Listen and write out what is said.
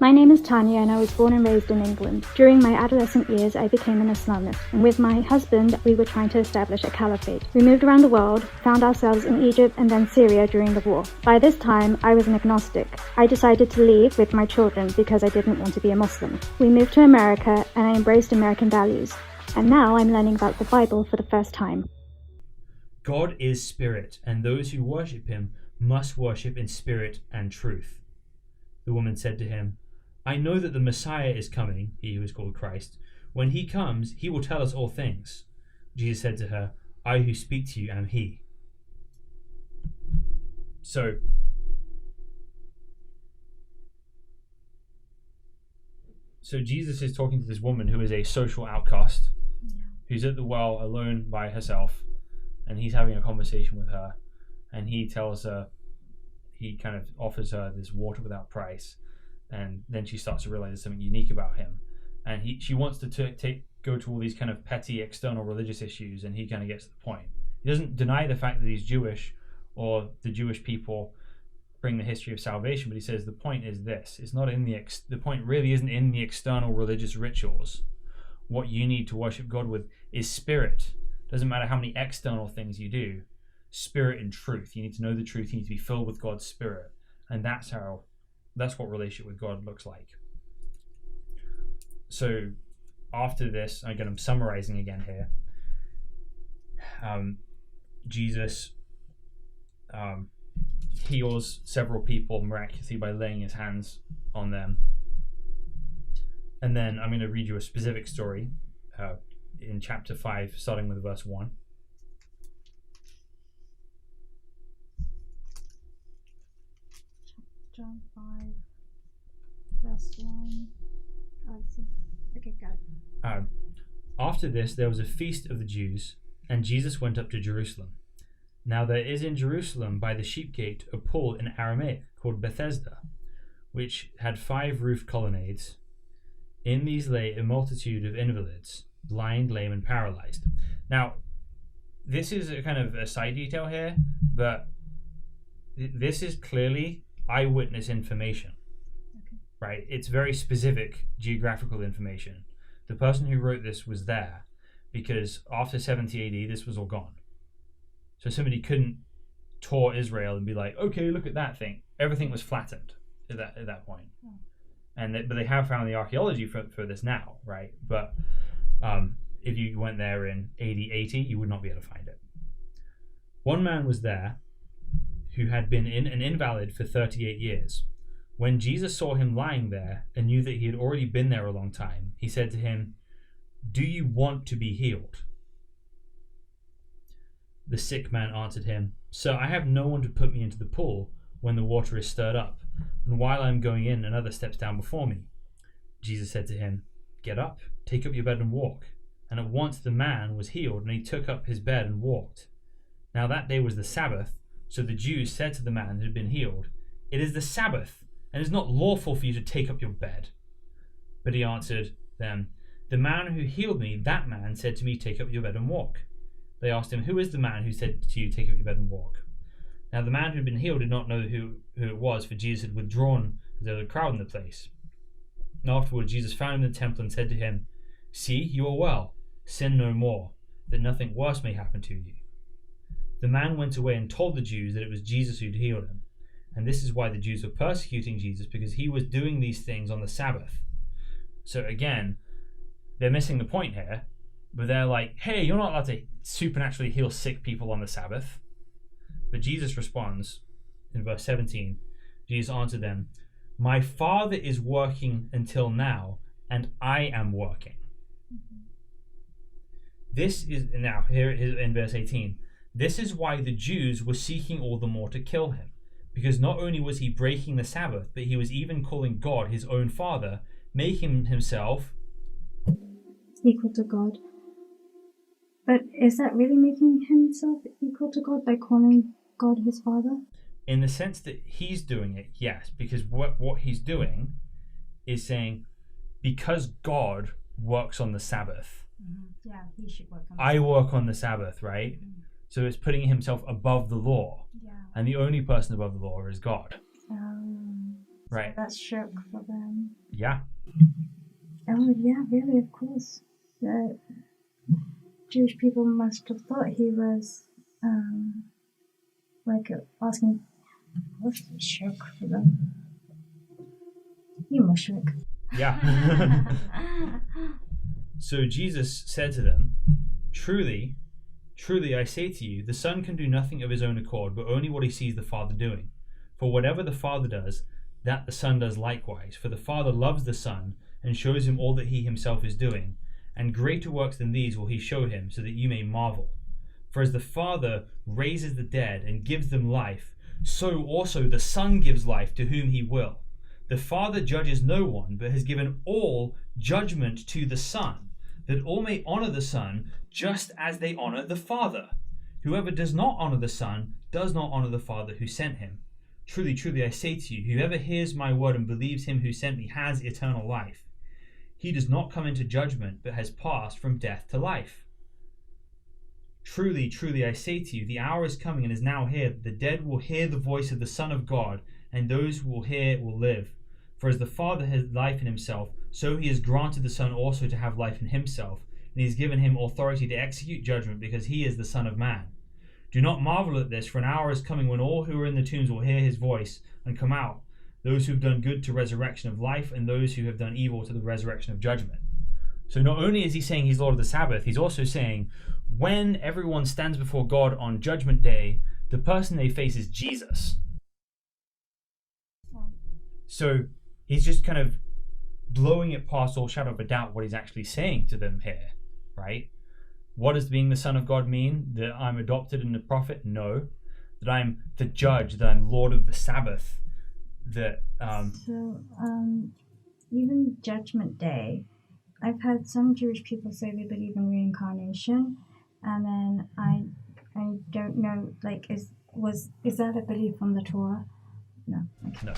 My name is Tanya and I was born and raised in England. During my adolescent years, I became an Islamist, and with my husband, we were trying to establish a caliphate. We moved around the world, found ourselves in Egypt and then Syria during the war. By this time, I was an agnostic. I decided to leave with my children because I didn't want to be a Muslim. We moved to America and I embraced American values. And now I'm learning about the Bible for the first time. God is spirit, and those who worship him must worship in spirit and truth. The woman said to him, I know that the Messiah is coming, he who is called Christ. When he comes, he will tell us all things. Jesus said to her, I who speak to you am he. So Jesus is talking to this woman who is a social outcast, who's at the well alone by herself, and he's having a conversation with her, and he tells her, he kind of offers her this water without price. And then she starts to realize there's something unique about him, and she wants to go to all these kind of petty external religious issues, and he kind of gets to the point. He doesn't deny the fact that he's Jewish or the Jewish people bring the history of salvation, but he says the point is this: it's not in the point really isn't in the external religious rituals. What you need to worship God with is spirit. Doesn't matter how many external things you do, spirit and truth. You need to know the truth. You need to be filled with God's spirit, and that's what relationship with God looks like. So after this, again, I'm summarizing again here. Jesus heals several people miraculously by laying his hands on them. And then I'm going to read you a specific story in chapter 5, starting with verse 1. John 5, verse 1. Oh, I see. Okay, got it. After this, there was a feast of the Jews, and Jesus went up to Jerusalem. Now there is in Jerusalem by the sheep gate a pool in Aramaic called Bethesda, which had 5 roof colonnades. In these lay a multitude of invalids, blind, lame, and paralyzed. Now, this is a kind of a side detail here, but this is clearly eyewitness information. Okay. Right? It's very specific geographical information. The person who wrote this was there because after 70 AD, this was all gone. So somebody couldn't tour Israel and be like, okay, look at that thing. Everything was flattened at that point. Oh. But they have found the archaeology for this now, right? But if you went there in AD 80, you would not be able to find it. One man was there who had been an invalid for 38 years. When Jesus saw him lying there and knew that he had already been there a long time, he said to him, do you want to be healed? The sick man answered him, Sir, I have no one to put me into the pool when the water is stirred up, and while I am going in, another steps down before me. Jesus said to him, Get up, take up your bed and walk. And at once the man was healed, and he took up his bed and walked. Now that day was the Sabbath, so the Jews said to the man who had been healed, It is the Sabbath, and it is not lawful for you to take up your bed. But he answered them, The man who healed me, that man said to me, Take up your bed and walk. They asked him, Who is the man who said to you, Take up your bed and walk? Now the man who had been healed did not know who it was, for Jesus had withdrawn because there was a crowd in the place. And afterward Jesus found him in the temple and said to him, See, you are well. Sin no more, that nothing worse may happen to you. The man went away and told the Jews that it was Jesus who had healed him. And this is why the Jews were persecuting Jesus, because he was doing these things on the Sabbath. So again, they're missing the point here, but they're like, hey, you're not allowed to supernaturally heal sick people on the Sabbath. But Jesus responds in verse 17. Jesus answered them, My Father is working until now, and I am working. This is, now here it is in verse 18. This is why the Jews were seeking all the more to kill him, because not only was he breaking the Sabbath, but he was even calling God his own Father, making himself equal to God. But is that really making himself equal to God by calling God his Father? In the sense that he's doing it, yes, because what he's doing is saying, because God works on the Sabbath, yeah, he should work on the I work on the Sabbath, right? So it's putting himself above the law. Yeah. And the only person above the law is God. Right. So that's shirk for them. Yeah. Oh, yeah, really, of course. The Jewish people must have thought he was, like, asking, what's shirk for them? You mushrik. Yeah. So Jesus said to them, Truly, truly, I say to you, the Son can do nothing of his own accord, but only what he sees the Father doing. For whatever the Father does, that the Son does likewise. For the Father loves the Son, and shows him all that he himself is doing. And greater works than these will he show him, so that you may marvel. For as the Father raises the dead and gives them life, so also the Son gives life to whom he will. The Father judges no one, but has given all judgment to the Son, that all may honor the Son just as they honor the Father. Whoever does not honor the Son does not honor the Father who sent him. Truly, truly, I say to you, whoever hears my word and believes him who sent me has eternal life. He does not come into judgment, but has passed from death to life. Truly, truly, I say to you, the hour is coming and is now here, that the dead will hear the voice of the Son of God, and those who will hear will live. For as the Father has life in himself, so he has granted the Son also to have life in himself, and he has given him authority to execute judgment, because he is the Son of Man. Do not marvel at this, for an hour is coming when all who are in the tombs will hear his voice and come out, those who have done good to resurrection of life, and those who have done evil to the resurrection of judgment. So not only is he saying he's Lord of the Sabbath, he's also saying when everyone stands before God on Judgment Day, the person they face is Jesus. So he's just kind of blowing it past all shadow of a doubt what he's actually saying to them here, right? What does being the Son of God mean? That I'm adopted and a prophet? No. That I'm the judge, that I'm Lord of the Sabbath. That Even Judgment Day, I've heard some Jewish people say they believe in reincarnation, and then I don't know, like, is that a belief from the Torah? No. Okay. No.